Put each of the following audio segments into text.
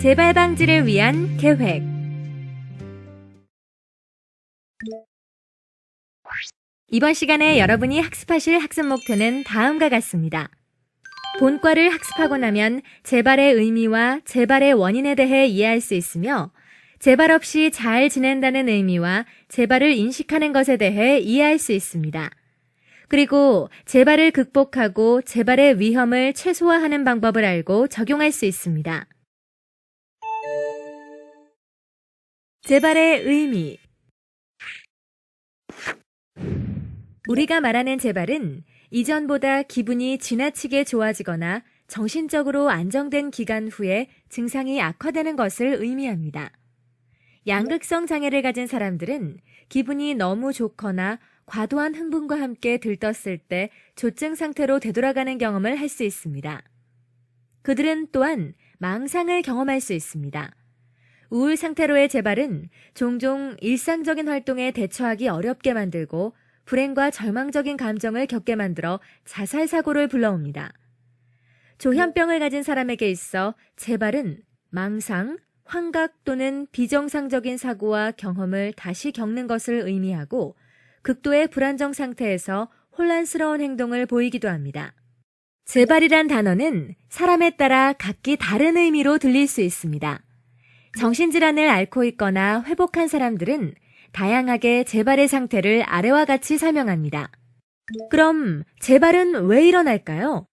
재발 방지를 위한 계획. 이번 시간에 여러분이 학습하실 학습 목표는 다음과 같습니다. 본과를 학습하고 나면 재발의 의미와 재발의 원인에 대해 이해할 수 있으며 재발 없이 잘 지낸다는 의미와 재발을 인식하는 것에 대해 이해할 수 있습니다. 그리고 재발을 극복하고 재발의 위험을 최소화하는 방법을 알고 적용할 수 있습니다. 재발의 의미. 우리가 말하는 재발은 이전보다 기분이 지나치게 좋아지거나 정신적으로 안정된 기간 후에 증상이 악화되는 것을 의미합니다. 양극성 장애를 가진 사람들은 기분이 너무 좋거나 과도한 흥분과 함께 들떴을 때 조증 상태로 되돌아가는 경험을 할 수 있습니다. 그들은 또한 망상을 경험할 수 있습니다. 우울 상태로의 재발은 종종 일상적인 활동에 대처하기 어렵게 만들고 불행과 절망적인 감정을 겪게 만들어 자살 사고를 불러옵니다. 조현병을 가진 사람에게 있어 재발은 망상, 환각 또는 비정상적인 사고와 경험을 다시 겪는 것을 의미하고 극도의 불안정 상태에서 혼란스러운 행동을 보이기도 합니다. 재발이란 단어는 사람에 따라 각기 다른 의미로 들릴 수 있습니다. 정신질환을 앓고 있거나 회복한 사람들은 다양하게 재발의 상태를 아래와 같이 설명합니다. 그럼 재발은 왜 일어날까요?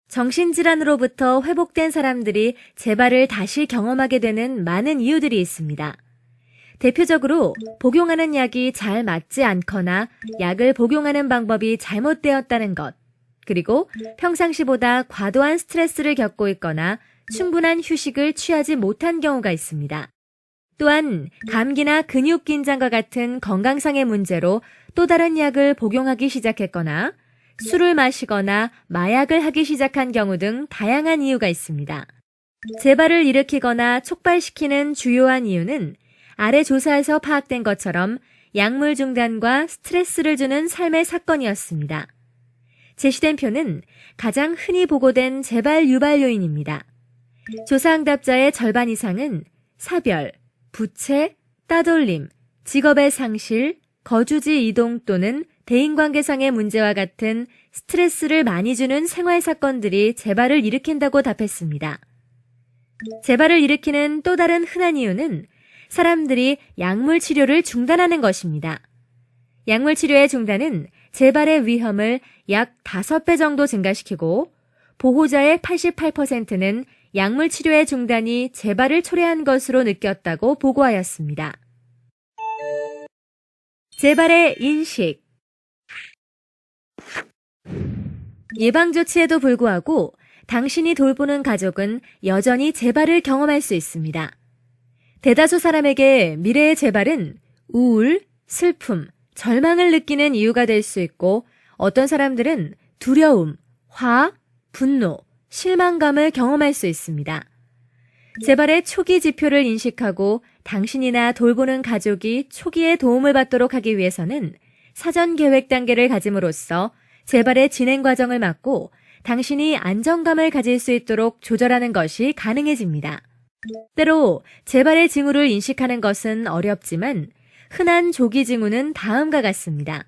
정신질환으로부터 회복된 사람들이 재발을 다시 경험하게 되는 많은 이유들이 있습니다. 대표적으로 복용하는 약이 잘 맞지 않거나 약을 복용하는 방법이 잘못되었다는 것, 그리고 평상시보다 과도한 스트레스를 겪고 있거나 충분한 휴식을 취하지 못한 경우가 있습니다. 또한 감기나 근육 긴장과 같은 건강상의 문제로 또 다른 약을 복용하기 시작했거나 술을 마시거나 마약을 하기 시작한 경우 등 다양한 이유가 있습니다. 재발을 일으키거나 촉발시키는 주요한 이유는 아래 조사에서 파악된 것처럼 약물 중단과 스트레스를 주는 삶의 사건이었습니다. 제시된 표는 가장 흔히 보고된 재발 유발 요인입니다. 조사 응답자의 절반 이상은 사별, 부채, 따돌림, 직업의 상실, 거주지 이동 또는 대인관계상의 문제와 같은 스트레스를 많이 주는 생활 사건들이 재발을 일으킨다고 답했습니다. 재발을 일으키는 또 다른 흔한 이유는 사람들이 약물 치료를 중단하는 것입니다. 약물 치료의 중단은 재발의 위험을 약 5배 정도 증가시키고 보호자의 88%는 약물 치료의 중단이 재발을 초래한 것으로 느꼈다고 보고하였습니다. 재발의 인식. 예방조치에도 불구하고 당신이 돌보는 가족은 여전히 재발을 경험할 수 있습니다. 대다수 사람에게 미래의 재발은 우울, 슬픔, 절망을 느끼는 이유가 될 수 있고 어떤 사람들은 두려움, 화, 분노, 실망감을 경험할 수 있습니다. 재발의 초기 지표를 인식하고 당신이나 돌보는 가족이 초기에 도움을 받도록 하기 위해서는 사전 계획 단계를 가짐으로써 재발의 진행 과정을 막고 당신이 안정감을 가질 수 있도록 조절하는 것이 가능해집니다. 때로 재발의 징후를 인식하는 것은 어렵지만 흔한 조기 징후는 다음과 같습니다.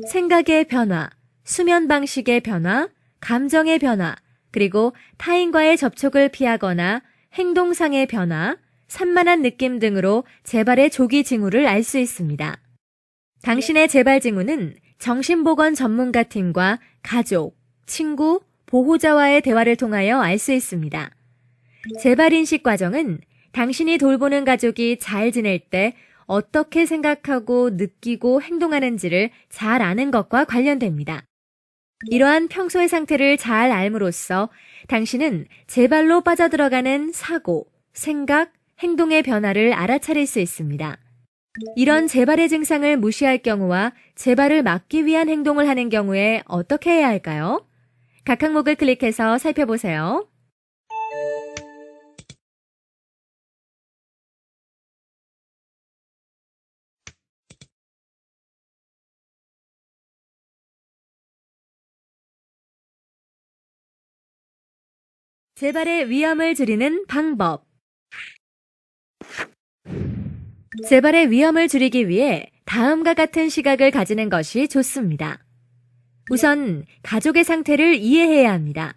생각의 변화, 수면 방식의 변화, 감정의 변화, 그리고 타인과의 접촉을 피하거나 행동상의 변화, 산만한 느낌 등으로 재발의 조기 징후를 알 수 있습니다. 당신의 재발 징후는 정신보건 전문가팀과 가족, 친구, 보호자와의 대화를 통하여 알 수 있습니다. 재발 인식 과정은 당신이 돌보는 가족이 잘 지낼 때 어떻게 생각하고 느끼고 행동하는지를 잘 아는 것과 관련됩니다. 이러한 평소의 상태를 잘 알므로써 당신은 재발로 빠져들어가는 사고, 생각, 행동의 변화를 알아차릴 수 있습니다. 이런 재발의 증상을 무시할 경우와 재발을 막기 위한 행동을 하는 경우에 어떻게 해야 할까요? 각 항목을 클릭해서 살펴보세요. 재발의 위험을 줄이는 방법. 재발의 위험을 줄이기 위해 다음과 같은 시각을 가지는 것이 좋습니다. 우선 가족의 상태를 이해해야 합니다.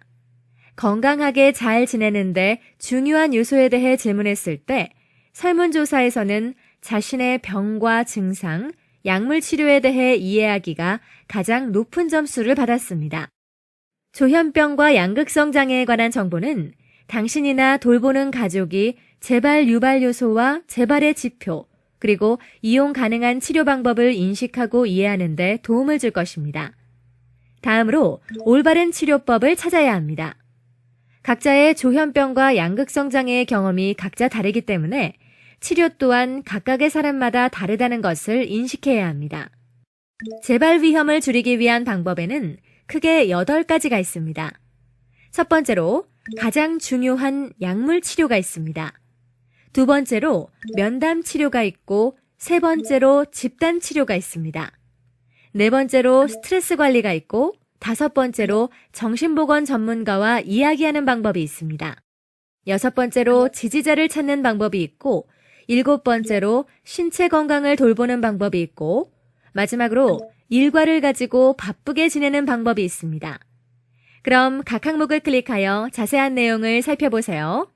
건강하게 잘 지내는데 중요한 요소에 대해 질문했을 때 설문조사에서는 자신의 병과 증상, 약물 치료에 대해 이해하기가 가장 높은 점수를 받았습니다. 조현병과 양극성 장애에 관한 정보는 당신이나 돌보는 가족이 재발 유발 요소와 재발의 지표, 그리고 이용 가능한 치료 방법을 인식하고 이해하는 데 도움을 줄 것입니다. 다음으로 올바른 치료법을 찾아야 합니다. 각자의 조현병과 양극성 장애의 경험이 각자 다르기 때문에 치료 또한 각각의 사람마다 다르다는 것을 인식해야 합니다. 재발 위험을 줄이기 위한 방법에는 크게 8가지가 있습니다. 첫 번째로 가장 중요한 약물 치료가 있습니다. 두 번째로 면담 치료가 있고 세 번째로 집단 치료가 있습니다. 네 번째로 스트레스 관리가 있고 다섯 번째로 정신보건 전문가와 이야기하는 방법이 있습니다. 여섯 번째로 지지자를 찾는 방법이 있고 일곱 번째로 신체 건강을 돌보는 방법이 있고 마지막으로 일과를 가지고 바쁘게 지내는 방법이 있습니다. 그럼 각 항목을 클릭하여 자세한 내용을 살펴보세요.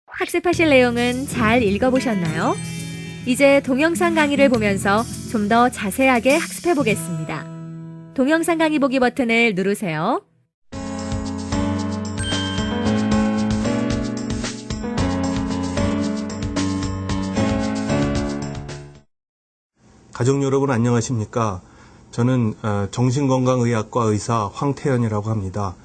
학습하실 내용은 잘 읽어보셨나요? 이제 동영상 강의를 보면서 좀 더 자세하게 학습해 보겠습니다. 동영상 강의 보기 버튼을 누르세요. 가족 여러분 안녕하십니까? 저는 정신건강의학과 의사 황태현이라고 합니다.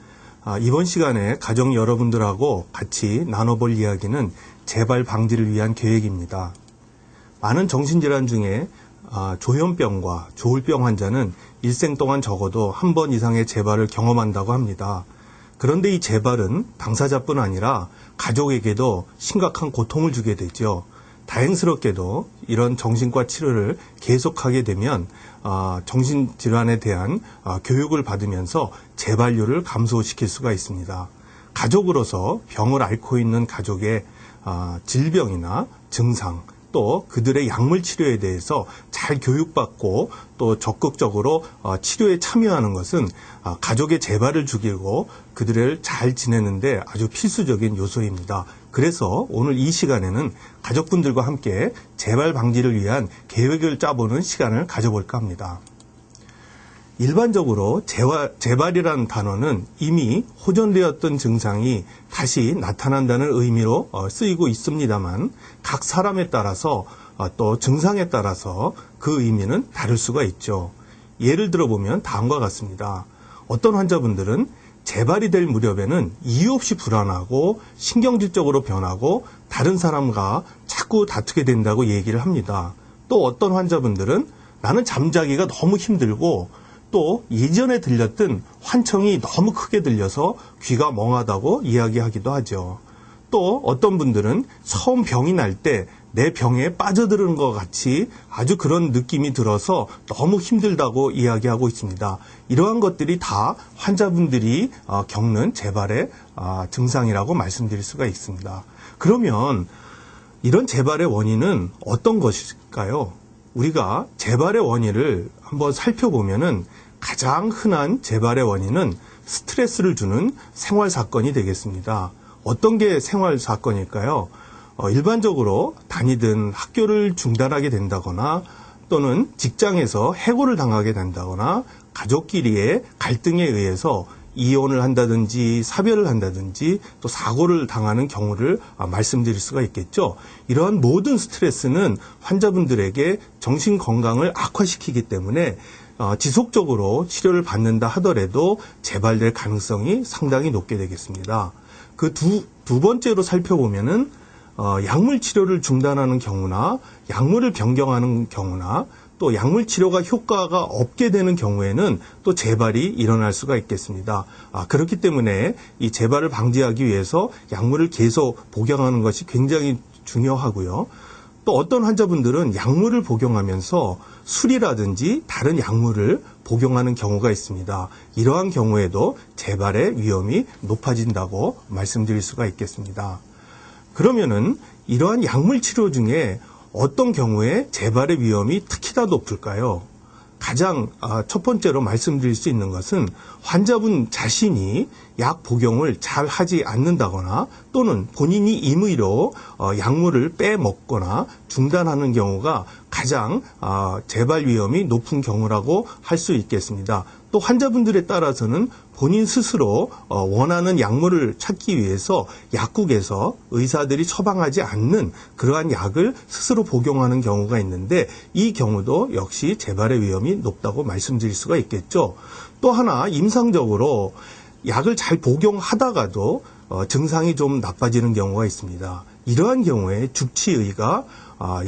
이번 시간에 가족 여러분들하고 같이 나눠볼 이야기는 재발 방지를 위한 계획입니다. 많은 정신질환 중에 조현병과 조울병 환자는 일생 동안 적어도 한 번 이상의 재발을 경험한다고 합니다. 그런데 이 재발은 당사자뿐 아니라 가족에게도 심각한 고통을 주게 되죠. 다행스럽게도 이런 정신과 치료를 계속하게 되면 정신질환에 대한 교육을 받으면서 재발률을 감소시킬 수가 있습니다. 가족으로서 병을 앓고 있는 가족의 질병이나 증상, 또 그들의 약물 치료에 대해서 잘 교육받고 또 적극적으로 치료에 참여하는 것은 가족의 재발을 죽이고 그들을 잘 지내는데 아주 필수적인 요소입니다. 그래서 오늘 이 시간에는 가족분들과 함께 재발 방지를 위한 계획을 짜보는 시간을 가져볼까 합니다. 일반적으로 재발이라는 단어는 이미 호전되었던 증상이 다시 나타난다는 의미로 쓰이고 있습니다만 각 사람에 따라서 또 증상에 따라서 그 의미는 다를 수가 있죠. 예를 들어보면 다음과 같습니다. 어떤 환자분들은 재발이 될 무렵에는 이유 없이 불안하고 신경질적으로 변하고 다른 사람과 자꾸 다투게 된다고 얘기를 합니다. 또 어떤 환자분들은 나는 잠자기가 너무 힘들고 또 예전에 들렸던 환청이 너무 크게 들려서 귀가 멍하다고 이야기하기도 하죠. 또 어떤 분들은 처음 병이 날 때 내 병에 빠져드는 것 같이 아주 그런 느낌이 들어서 너무 힘들다고 이야기하고 있습니다. 이러한 것들이 다 환자분들이 겪는 재발의 증상이라고 말씀드릴 수가 있습니다. 그러면 이런 재발의 원인은 어떤 것일까요? 우리가 재발의 원인을 한번 살펴보면은 가장 흔한 재발의 원인은 스트레스를 주는 생활 사건이 되겠습니다. 어떤 게 생활 사건일까요? 일반적으로 다니던 학교를 중단하게 된다거나 또는 직장에서 해고를 당하게 된다거나 가족끼리의 갈등에 의해서 이혼을 한다든지 사별을 한다든지 또 사고를 당하는 경우를 말씀드릴 수가 있겠죠. 이러한 모든 스트레스는 환자분들에게 정신 건강을 악화시키기 때문에 지속적으로 치료를 받는다 하더라도 재발될 가능성이 상당히 높게 되겠습니다. 그 두 번째로 살펴보면은 약물 치료를 중단하는 경우나 약물을 변경하는 경우나 또 약물 치료가 효과가 없게 되는 경우에는 또 재발이 일어날 수가 있겠습니다. 그렇기 때문에 이 재발을 방지하기 위해서 약물을 계속 복용하는 것이 굉장히 중요하고요. 또 어떤 환자분들은 약물을 복용하면서 술이라든지 다른 약물을 복용하는 경우가 있습니다. 이러한 경우에도 재발의 위험이 높아진다고 말씀드릴 수가 있겠습니다. 그러면은 이러한 약물 치료 중에 어떤 경우에 재발의 위험이 특히 더 높을까요? 가장 첫 번째로 말씀드릴 수 있는 것은 환자분 자신이 약 복용을 잘 하지 않는다거나 또는 본인이 임의로 약물을 빼먹거나 중단하는 경우가 가장 재발 위험이 높은 경우라고 할 수 있겠습니다. 또 환자분들에 따라서는 본인 스스로 원하는 약물을 찾기 위해서 약국에서 의사들이 처방하지 않는 그러한 약을 스스로 복용하는 경우가 있는데 이 경우도 역시 재발의 위험이 높다고 말씀드릴 수가 있겠죠. 또 하나 임상적으로 약을 잘 복용하다가도 증상이 좀 나빠지는 경우가 있습니다. 이러한 경우에 죽치의가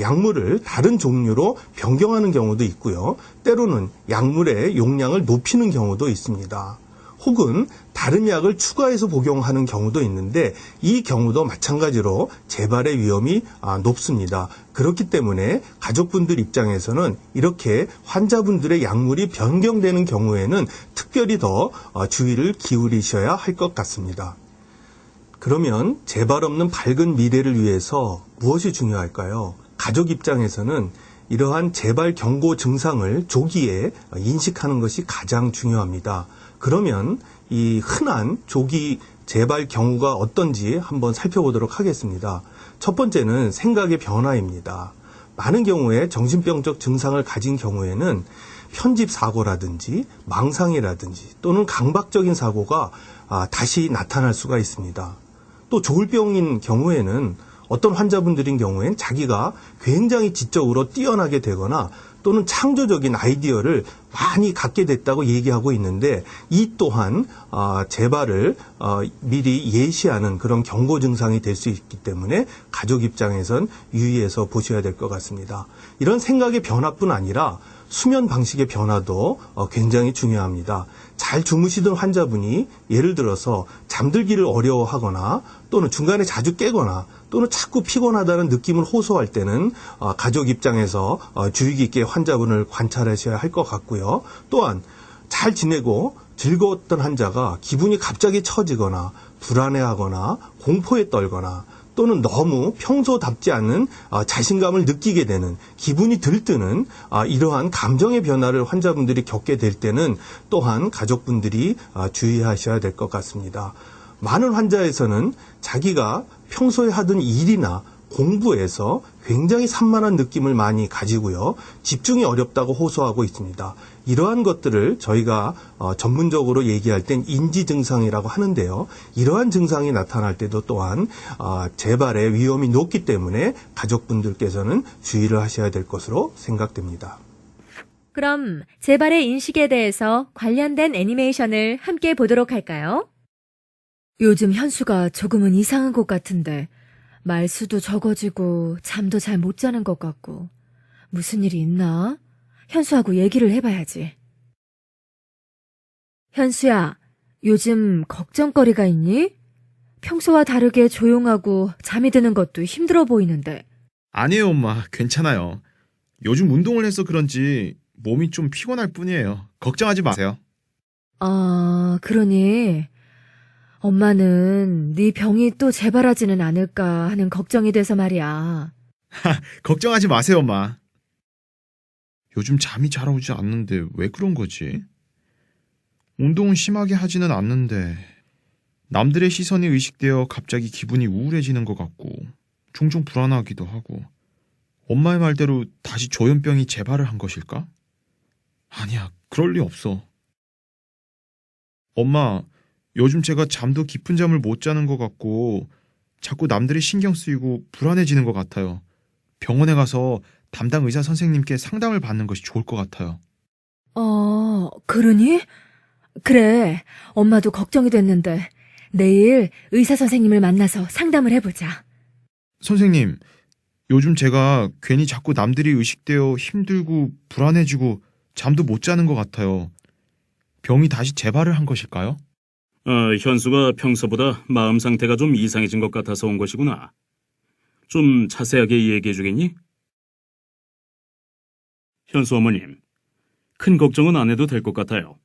약물을 다른 종류로 변경하는 경우도 있고요. 때로는 약물의 용량을 높이는 경우도 있습니다. 혹은 다른 약을 추가해서 복용하는 경우도 있는데 이 경우도 마찬가지로 재발의 위험이 높습니다. 그렇기 때문에 가족분들 입장에서는 이렇게 환자분들의 약물이 변경되는 경우에는 특별히 더 주의를 기울이셔야 할 것 같습니다. 그러면 재발 없는 밝은 미래를 위해서 무엇이 중요할까요? 가족 입장에서는 이러한 재발 경고 증상을 조기에 인식하는 것이 가장 중요합니다. 그러면 이 흔한 조기 재발 경우가 어떤지 한번 살펴보도록 하겠습니다. 첫 번째는 생각의 변화입니다. 많은 경우에 정신병적 증상을 가진 경우에는 편집 사고라든지 망상이라든지 또는 강박적인 사고가 다시 나타날 수가 있습니다. 또 조울병인 경우에는 어떤 환자분들인 경우엔 자기가 굉장히 지적으로 뛰어나게 되거나 또는 창조적인 아이디어를 많이 갖게 됐다고 얘기하고 있는데 이 또한 재발을 미리 예시하는 그런 경고 증상이 될 수 있기 때문에 가족 입장에선 유의해서 보셔야 될 것 같습니다. 이런 생각의 변화뿐 아니라 수면 방식의 변화도 굉장히 중요합니다. 잘 주무시던 환자분이 예를 들어서 잠들기를 어려워하거나 또는 중간에 자주 깨거나 또는 자꾸 피곤하다는 느낌을 호소할 때는 가족 입장에서 주의 깊게 환자분을 관찰하셔야 할 것 같고요. 또한 잘 지내고 즐거웠던 환자가 기분이 갑자기 처지거나 불안해하거나 공포에 떨거나 또는 너무 평소답지 않은 자신감을 느끼게 되는 기분이 들뜨는 이러한 감정의 변화를 환자분들이 겪게 될 때는 또한 가족분들이 주의하셔야 될 것 같습니다. 많은 환자에서는 자기가 평소에 하던 일이나 공부에서 굉장히 산만한 느낌을 많이 가지고요. 집중이 어렵다고 호소하고 있습니다. 이러한 것들을 저희가 전문적으로 얘기할 땐 인지 증상이라고 하는데요. 이러한 증상이 나타날 때도 또한 재발의 위험이 높기 때문에 가족분들께서는 주의를 하셔야 될 것으로 생각됩니다. 그럼 재발의 인식에 대해서 관련된 애니메이션을 함께 보도록 할까요? 요즘 현수가 조금은 이상한 것 같은데 말수도 적어지고 잠도 잘 못 자는 것 같고 무슨 일이 있나? 현수하고 얘기를 해봐야지. 현수야, 요즘 걱정거리가 있니? 평소와 다르게 조용하고 잠이 드는 것도 힘들어 보이는데. 아니에요, 엄마. 괜찮아요. 요즘 운동을 해서 그런지 몸이 좀 피곤할 뿐이에요. 걱정하지 마세요. 아, 그러니 엄마는 네 병이 또 재발하지는 않을까 하는 걱정이 돼서 말이야. 걱정하지 마세요, 엄마. 요즘 잠이 잘 오지 않는데 왜 그런 거지? 운동은 심하게 하지는 않는데 남들의 시선이 의식되어 갑자기 기분이 우울해지는 것 같고 종종 불안하기도 하고 엄마의 말대로 다시 조현병이 재발을 한 것일까? 아니야, 그럴 리 없어. 엄마, 요즘 제가 잠도 깊은 잠을 못 자는 것 같고 자꾸 남들이 신경 쓰이고 불안해지는 것 같아요. 병원에 가서 담당 의사 선생님께 상담을 받는 것이 좋을 것 같아요. 그러니? 그래, 엄마도 걱정이 됐는데 내일 의사 선생님을 만나서 상담을 해보자. 선생님, 요즘 제가 괜히 자꾸 남들이 의식되어 힘들고 불안해지고 잠도 못 자는 것 같아요. 병이 다시 재발을 한 것일까요? 현수가 평소보다 마음 상태가 좀 이상해진 것 같아서 온 것이구나. 좀 자세하게 얘기해 주겠니? 현수 어머님, 큰 걱정은 안 해도 될 것 같아요.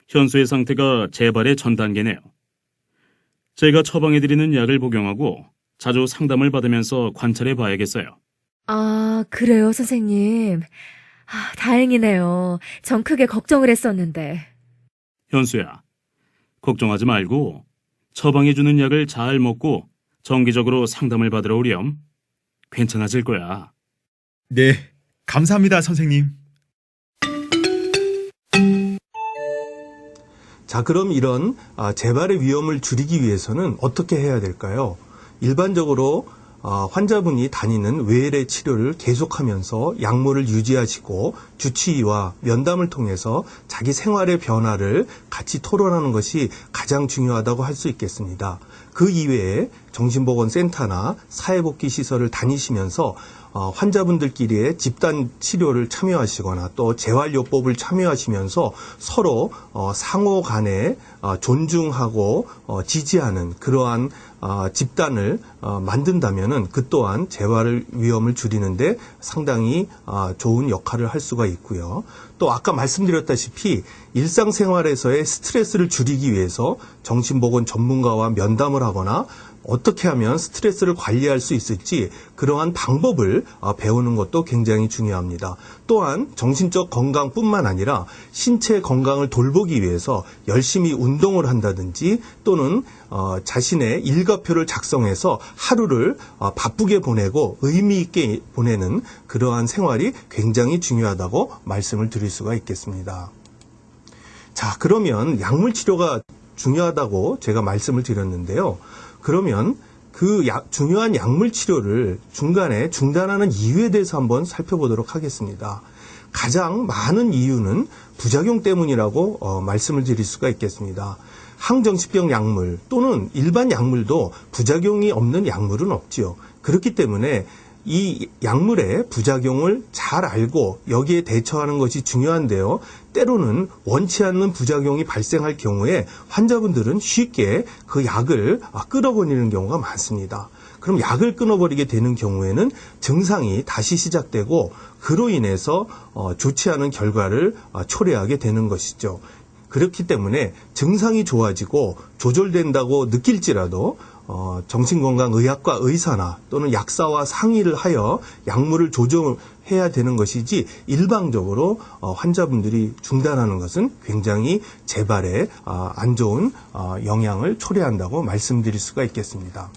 현수의 상태가 재발의 전 단계네요. 제가 처방해드리는 약을 복용하고 자주 상담을 받으면서 관찰해 봐야겠어요. 아, 그래요, 선생님. 다행이네요. 전 크게 걱정을 했었는데. 현수야, 걱정하지 말고 처방해주는 약을 잘 먹고 정기적으로 상담을 받으러 오렴. 괜찮아질 거야. 네, 감사합니다, 선생님. 자, 그럼 이런 재발의 위험을 줄이기 위해서는 어떻게 해야 될까요? 일반적으로 환자분이 다니는 외래 치료를 계속하면서 약물을 유지하시고 주치의와 면담을 통해서 자기 생활의 변화를 같이 토론하는 것이 가장 중요하다고 할 수 있겠습니다. 그 이외에 정신보건센터나 사회복지시설을 다니시면서 환자분들끼리의 집단 치료를 참여하시거나 또 재활요법을 참여하시면서 서로 상호 간에 존중하고 지지하는 그러한 집단을 만든다면은 그 또한 재발 위험을 줄이는데 상당히 좋은 역할을 할 수가 있고요. 또 아까 말씀드렸다시피 일상생활에서의 스트레스를 줄이기 위해서 정신보건 전문가와 면담을 하거나 어떻게 하면 스트레스를 관리할 수 있을지 그러한 방법을 배우는 것도 굉장히 중요합니다. 또한 정신적 건강뿐만 아니라 신체 건강을 돌보기 위해서 열심히 운동을 한다든지 또는 자신의 일과표를 작성해서 하루를 바쁘게 보내고 의미 있게 보내는 그러한 생활이 굉장히 중요하다고 말씀을 드릴 수가 있겠습니다. 자, 그러면 약물 치료가 중요하다고 제가 말씀을 드렸는데요. 그러면 그 중요한 약물 치료를 중간에 중단하는 이유에 대해서 한번 살펴보도록 하겠습니다. 가장 많은 이유는 부작용 때문이라고 말씀을 드릴 수가 있겠습니다. 항정신병 약물 또는 일반 약물도 부작용이 없는 약물은 없지요. 그렇기 때문에 이 약물의 부작용을 잘 알고 여기에 대처하는 것이 중요한데요. 때로는 원치 않는 부작용이 발생할 경우에 환자분들은 쉽게 그 약을 끊어버리는 경우가 많습니다. 그럼 약을 끊어버리게 되는 경우에는 증상이 다시 시작되고 그로 인해서 좋지 않은 결과를 초래하게 되는 것이죠. 그렇기 때문에 증상이 좋아지고 조절된다고 느낄지라도 정신건강의학과 의사나 또는 약사와 상의를 하여 약물을 조정해야 되는 것이지 일방적으로 환자분들이 중단하는 것은 굉장히 재발에 안 좋은 영향을 초래한다고 말씀드릴 수가 있겠습니다.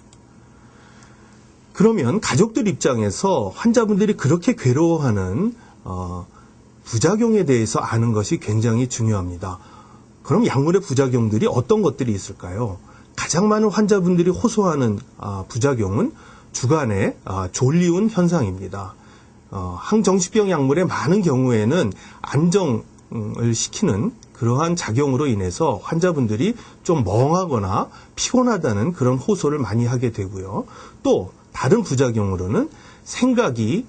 그러면 가족들 입장에서 환자분들이 그렇게 괴로워하는 부작용에 대해서 아는 것이 굉장히 중요합니다. 그럼 약물의 부작용들이 어떤 것들이 있을까요? 가장 많은 환자분들이 호소하는 부작용은 주간에 졸리운 현상입니다. 항정신병 약물의 많은 경우에는 안정을 시키는 그러한 작용으로 인해서 환자분들이 좀 멍하거나 피곤하다는 그런 호소를 많이 하게 되고요. 또 다른 부작용으로는 생각이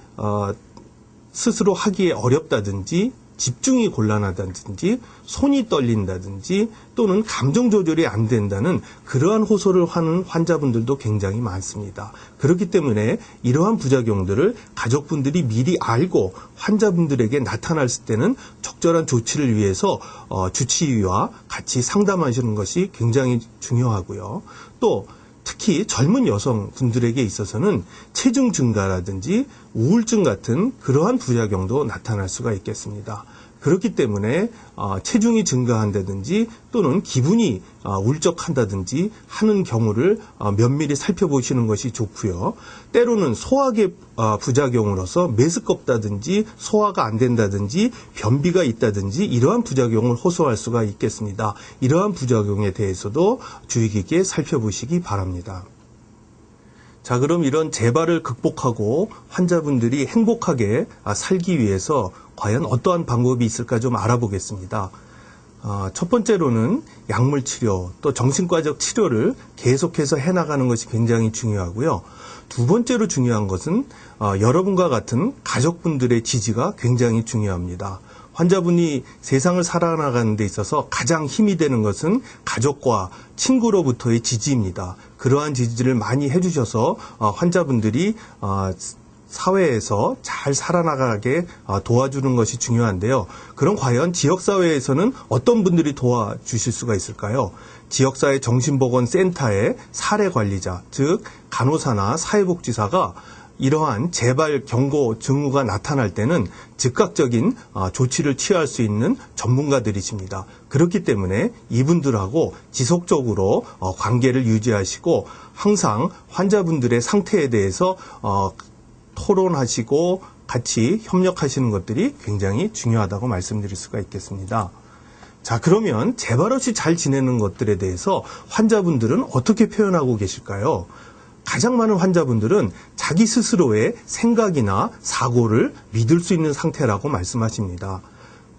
스스로 하기에 어렵다든지 집중이 곤란하다든지 손이 떨린다든지 또는 감정 조절이 안 된다는 그러한 호소를 하는 환자분들도 굉장히 많습니다. 그렇기 때문에 이러한 부작용들을 가족분들이 미리 알고 환자분들에게 나타났을 때는 적절한 조치를 위해서 주치의와 같이 상담하시는 것이 굉장히 중요하고요. 또 특히 젊은 여성분들에게 있어서는 체중 증가라든지 우울증 같은 그러한 부작용도 나타날 수가 있겠습니다. 그렇기 때문에 체중이 증가한다든지 또는 기분이 울적한다든지 하는 경우를 면밀히 살펴보시는 것이 좋고요. 때로는 소화계 부작용으로서 메스껍다든지 소화가 안 된다든지 변비가 있다든지 이러한 부작용을 호소할 수가 있겠습니다. 이러한 부작용에 대해서도 주의 깊게 살펴보시기 바랍니다. 자, 그럼 이런 재발을 극복하고 환자분들이 행복하게 살기 위해서 과연 어떠한 방법이 있을까 좀 알아보겠습니다. 첫 번째로는 약물 치료, 또 정신과적 치료를 계속해서 해나가는 것이 굉장히 중요하고요. 두 번째로 중요한 것은 여러분과 같은 가족분들의 지지가 굉장히 중요합니다. 환자분이 세상을 살아나가는 데 있어서 가장 힘이 되는 것은 가족과 친구로부터의 지지입니다. 그러한 지지를 많이 해주셔서 환자분들이 사회에서 잘 살아나가게 도와주는 것이 중요한데요. 그럼 과연 지역사회에서는 어떤 분들이 도와주실 수가 있을까요? 지역사회 정신보건센터의 사례관리자, 즉 간호사나 사회복지사가 이러한 재발 경고 징후가 나타날 때는 즉각적인 조치를 취할 수 있는 전문가들이십니다. 그렇기 때문에 이분들하고 지속적으로 관계를 유지하시고 항상 환자분들의 상태에 대해서 토론하시고 같이 협력하시는 것들이 굉장히 중요하다고 말씀드릴 수가 있겠습니다. 자, 그러면 재발 없이 잘 지내는 것들에 대해서 환자분들은 어떻게 표현하고 계실까요? 가장 많은 환자분들은 자기 스스로의 생각이나 사고를 믿을 수 있는 상태라고 말씀하십니다.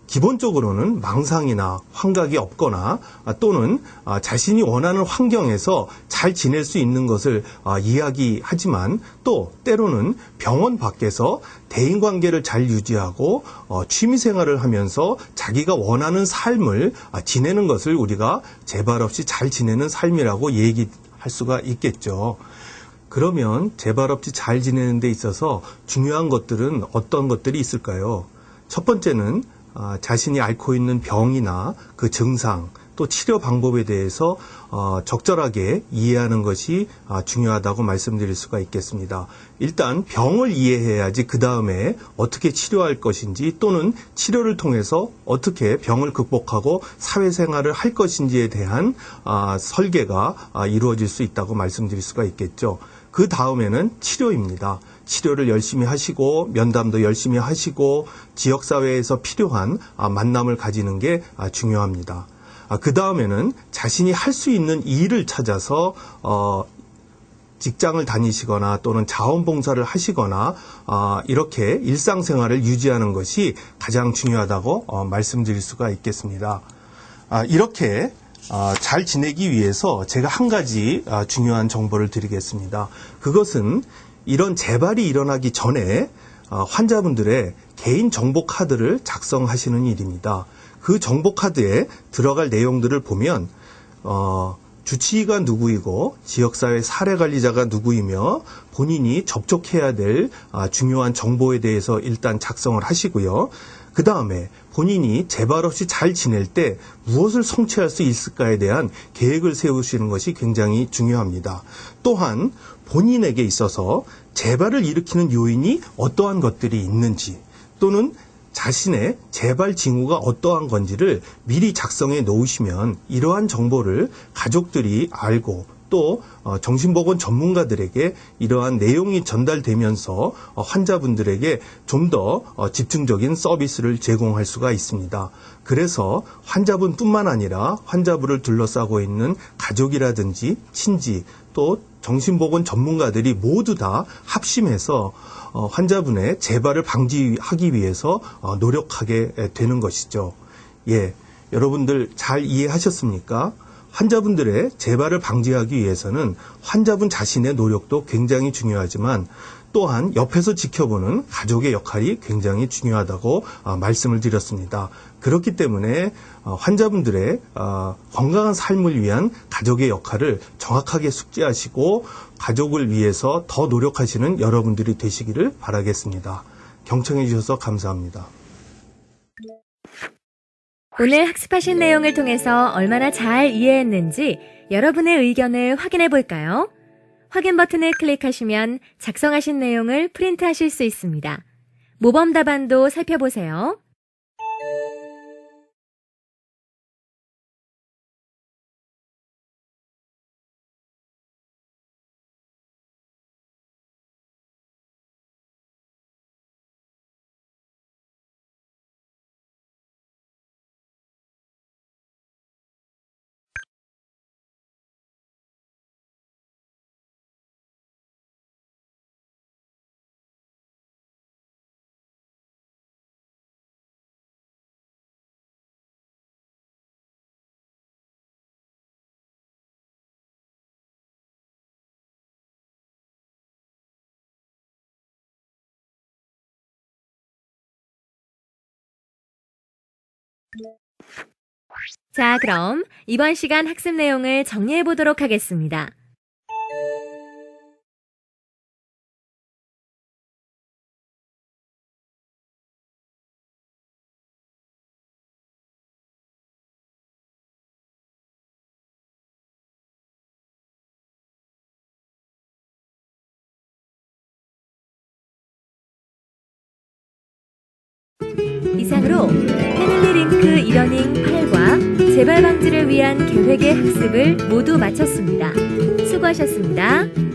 기본적으로는 망상이나 환각이 없거나 또는 자신이 원하는 환경에서 잘 지낼 수 있는 것을 이야기하지만 또 때로는 병원 밖에서 대인관계를 잘 유지하고 취미생활을 하면서 자기가 원하는 삶을 지내는 것을 우리가 재발 없이 잘 지내는 삶이라고 얘기할 수가 있겠죠. 그러면 재발 없이 잘 지내는 데 있어서 중요한 것들은 어떤 것들이 있을까요? 첫 번째는 자신이 앓고 있는 병이나 그 증상 또 치료 방법에 대해서 적절하게 이해하는 것이 중요하다고 말씀드릴 수가 있겠습니다. 일단 병을 이해해야지 그 다음에 어떻게 치료할 것인지 또는 치료를 통해서 어떻게 병을 극복하고 사회생활을 할 것인지에 대한 설계가 이루어질 수 있다고 말씀드릴 수가 있겠죠. 그 다음에는 치료입니다. 치료를 열심히 하시고 면담도 열심히 하시고 지역사회에서 필요한 만남을 가지는 게 중요합니다. 그 다음에는 자신이 할 수 있는 일을 찾아서 직장을 다니시거나 또는 자원봉사를 하시거나 이렇게 일상생활을 유지하는 것이 가장 중요하다고 말씀드릴 수가 있겠습니다. 이렇게 잘 지내기 위해서 제가 한 가지 중요한 정보를 드리겠습니다. 그것은 이런 재발이 일어나기 전에 환자분들의 개인 정보 카드를 작성하시는 일입니다. 그 정보 카드에 들어갈 내용들을 보면 주치의가 누구이고 지역사회 사례관리자가 누구이며 본인이 접촉해야 될 중요한 정보에 대해서 일단 작성을 하시고요. 그 다음에 본인이 재발 없이 잘 지낼 때 무엇을 성취할 수 있을까에 대한 계획을 세우시는 것이 굉장히 중요합니다. 또한 본인에게 있어서 재발을 일으키는 요인이 어떠한 것들이 있는지 또는 자신의 재발 징후가 어떠한 건지를 미리 작성해 놓으시면 이러한 정보를 가족들이 알고 또 정신보건 전문가들에게 이러한 내용이 전달되면서 환자분들에게 좀 더 집중적인 서비스를 제공할 수가 있습니다. 그래서 환자분뿐만 아니라 환자분을 둘러싸고 있는 가족이라든지 친지 또 정신보건 전문가들이 모두 다 합심해서 환자분의 재발을 방지하기 위해서 노력하게 되는 것이죠. 예, 여러분들 잘 이해하셨습니까? 환자분들의 재발을 방지하기 위해서는 환자분 자신의 노력도 굉장히 중요하지만 또한 옆에서 지켜보는 가족의 역할이 굉장히 중요하다고 말씀을 드렸습니다. 그렇기 때문에 환자분들의 건강한 삶을 위한 가족의 역할을 정확하게 숙지하시고 가족을 위해서 더 노력하시는 여러분들이 되시기를 바라겠습니다. 경청해 주셔서 감사합니다. 오늘 학습하신 내용을 통해서 얼마나 잘 이해했는지 여러분의 의견을 확인해 볼까요? 확인 버튼을 클릭하시면 작성하신 내용을 프린트하실 수 있습니다. 모범 답안도 살펴보세요. 자, 그럼 이번 시간 학습 내용을 정리해 보도록 하겠습니다. 이상으로 패밀리링크 이러닝 8과 재발 방지를 위한 계획의 학습을 모두 마쳤습니다. 수고하셨습니다.